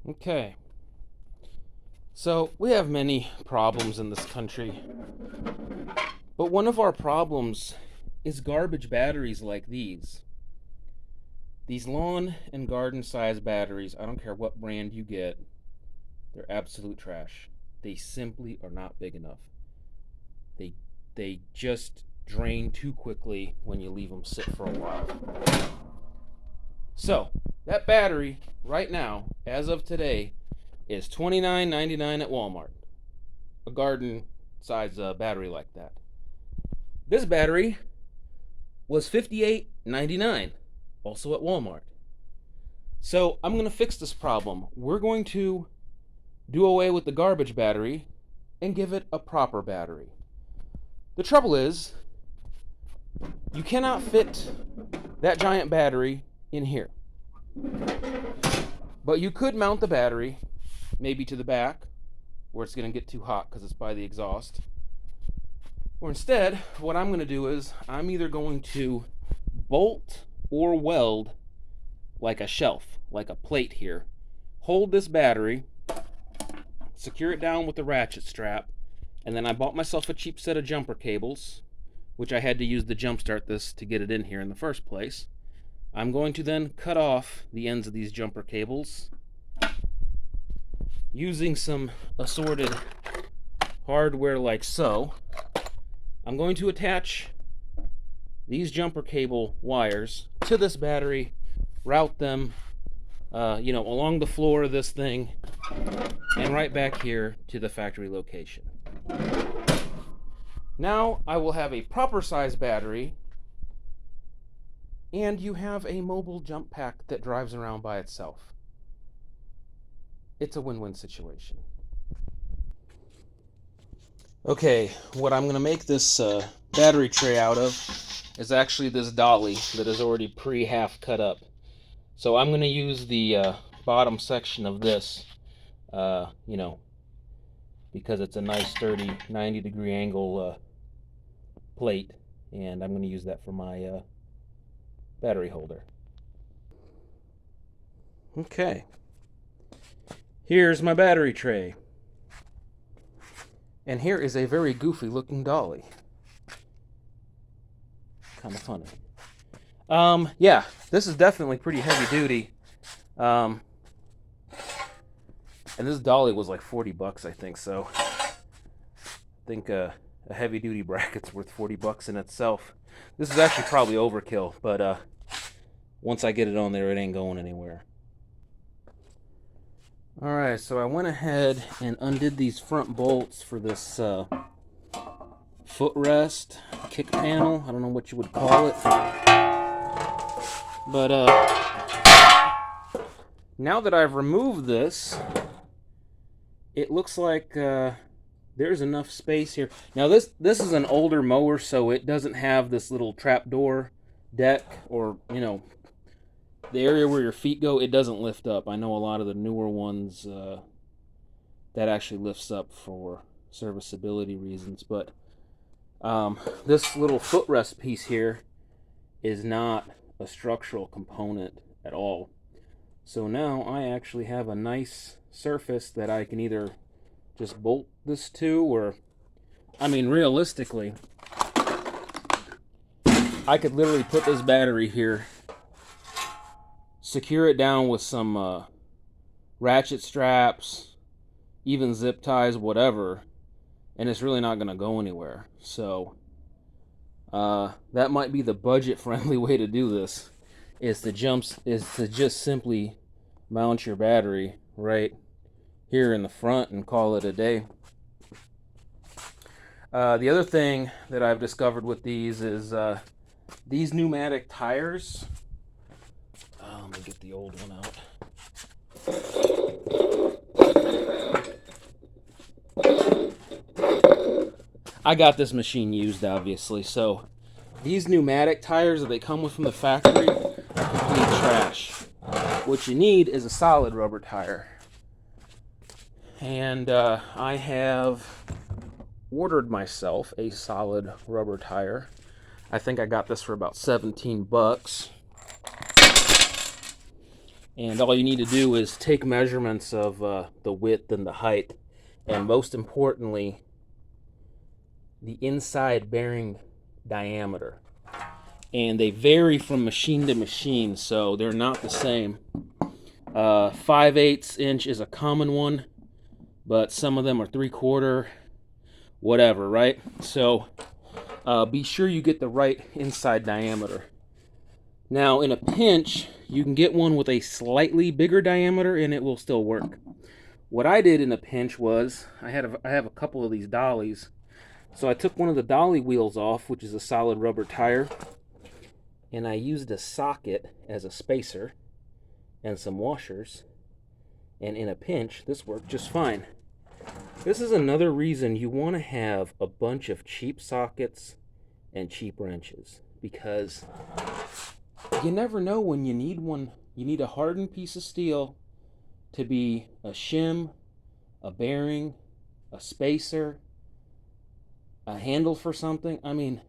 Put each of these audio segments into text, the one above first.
Okay, so we have many problems in this country, but one of our problems is garbage batteries like these. These lawn and garden size batteries, I don't care what brand you get, they're absolute trash. They simply are not big enough. They they just drain too quickly when you leave them sit for a while. So, that battery right now, as of today, is $29.99 at Walmart. A garden size battery like that. This battery was $58.99, also at Walmart. So I'm going to fix this problem. We're going to do away with the garbage battery and give it a proper battery. The trouble is, you cannot fit that giant battery in here. But you could mount the battery maybe to the back, where it's going to get too hot because it's by the exhaust. Or instead, what I'm going to do is I'm either going to bolt or weld like a shelf, like a plate here. Hold this battery, secure it down with a ratchet strap, and then I bought myself a cheap set of jumper cables, which I had to use to jumpstart this to get it in here in the first place. I'm going to then cut off the ends of these jumper cables using some assorted hardware like so. I'm going to attach these jumper cable wires to this battery, route them along the floor of this thing, and right back here to the factory location. Now I will have a proper size battery, and you have a mobile jump pack that drives around by itself. It's a win-win situation. Okay, what I'm going to make this battery tray out of is actually this dolly that is already pre-half cut up. So I'm going to use the bottom section of this, because it's a nice sturdy 90-degree angle plate, and I'm going to use that for my battery holder. Okay, here's my battery tray. And here is a very goofy looking dolly. Kind of funny. Yeah, this is definitely pretty heavy duty. And this dolly was like $40, I think. So I think a heavy duty bracket's worth $40 in itself. This is actually probably overkill, but once I get it on there, it ain't going anywhere. Alright, so I went ahead and undid these front bolts for this footrest, kick panel, I don't know what you would call it. But now that I've removed this, it looks like there's enough space here. Now this is an older mower, so it doesn't have this little trapdoor deck, or the area where your feet go, it doesn't lift up. I know a lot of the newer ones that actually lifts up for serviceability reasons, but this little footrest piece here is not a structural component at all. So now I actually have a nice surface that I can either just bolt this to, or, I mean, realistically, I could literally put this battery here, secure it down with some ratchet straps, even zip ties, whatever, and it's really not going to go anywhere. So that might be the budget-friendly way to do this, is to just simply mount your battery right here in the front and call it a day. The other thing that I've discovered with these is these pneumatic tires. Let me get the old one out. I got this machine used, obviously, so these pneumatic tires that they come with from the factory are complete trash. What you need is a solid rubber tire. And I have ordered myself a solid rubber tire. I think I got this for about $17. And all you need to do is take measurements of the width and the height, and most importantly, the inside bearing diameter. And they vary from machine to machine, so they're not the same. 5/8 inch is a common one, but some of them are 3/4, whatever, right? So be sure you get the right inside diameter. Now, in a pinch, you can get one with a slightly bigger diameter and it will still work. What I did in a pinch was, I have a couple of these dollies. So I took one of the dolly wheels off, which is a solid rubber tire, and I used a socket as a spacer and some washers. And in a pinch, this worked just fine. This is another reason you want to have a bunch of cheap sockets and cheap wrenches, because you never know when you need one. You need a hardened piece of steel to be a shim, a bearing, a spacer, a handle for something. I mean,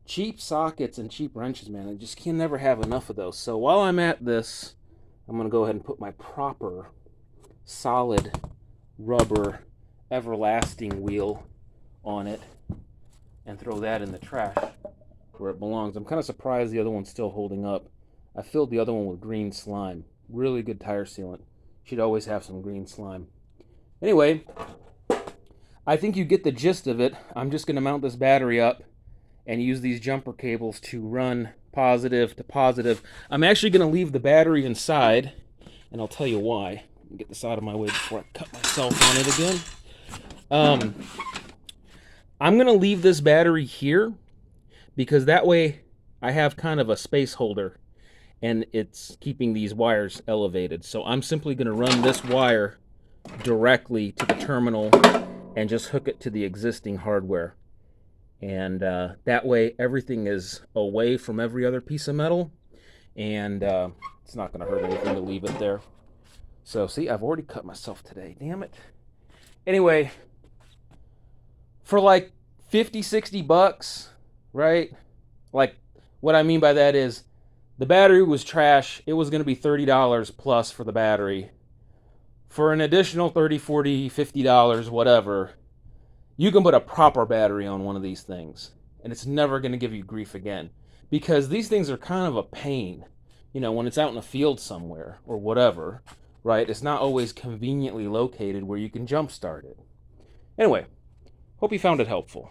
cheap sockets and cheap wrenches, man, I just can never have enough of those. So while I'm at this, I'm going to go ahead and put my proper solid rubber everlasting wheel on it and throw that in the trash where it belongs. I'm kind of surprised the other one's still holding up. I filled the other one with green slime. Really good tire sealant. Should always have some green slime. Anyway, I think you get the gist of it. I'm just going to mount this battery up and use these jumper cables to run positive to positive. I'm actually going to leave the battery inside, and I'll tell you why. Get this out of my way before I cut myself on it again. I'm going to leave this battery here because that way I have kind of a space holder and it's keeping these wires elevated. So I'm simply going to run this wire directly to the terminal and just hook it to the existing hardware. And that way everything is away from every other piece of metal, and it's not going to hurt anything to leave it there. So see, I've already cut myself today, damn it. Anyway, for like 50-60 bucks, right? Like, what I mean by that is the battery was trash. It was going to be $30 plus for the battery. For an additional $30, $40, $50, whatever, you can put a proper battery on one of these things, and it's never going to give you grief again, because these things are kind of a pain, you know, when it's out in a field somewhere or whatever, right? It's not always conveniently located where you can jump start it. Anyway, hope you found it helpful.